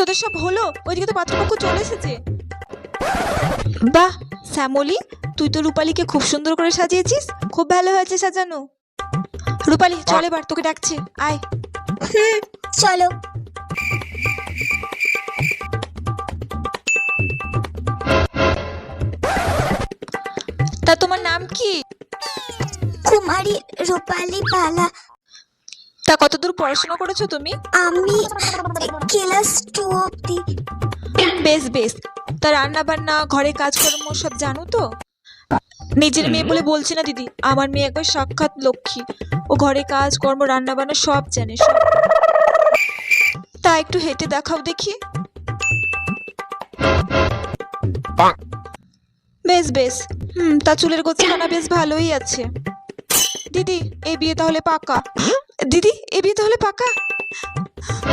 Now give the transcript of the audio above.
তোদের সব হলো? ওইদিকে তো পাত্রপক্ষ চলে এসেছে। বাহ শ্যামলী, তুই তো রূপালীকে খুব সুন্দর করে সাজিয়েছিস। খুব ভালো হয়েছে সাজানো। রূপালী চল, এবার তোকে ডাকছে, আয়। চলো। তা তোমার নাম কি? কুমারী রূপালী বালা। তা কতদূর পড়াশোনা করেছো তুমি? আমি ক্লাস 2 অবধি। বেশ বেশ। তা রান্না বান্না, ঘরে কাজকর্ম সব জানো তো? নিজের মেয়ে বলে বলছি না দিদি, আমার মেয়ে একবার সাক্ষাৎ লক্ষ্মী। ও ঘরে কাজ কর্ম, রান্না বান্না সব জানে, সব। তা একটু হেঁটে দেখাও দেখি। বেশ বেশ। তা চুলের গোছানো বেশ ভালোই আছে। দিদি এই বিয়ে তাহলে পাকা? দিদি এই বিয়ে তাহলে পাকা?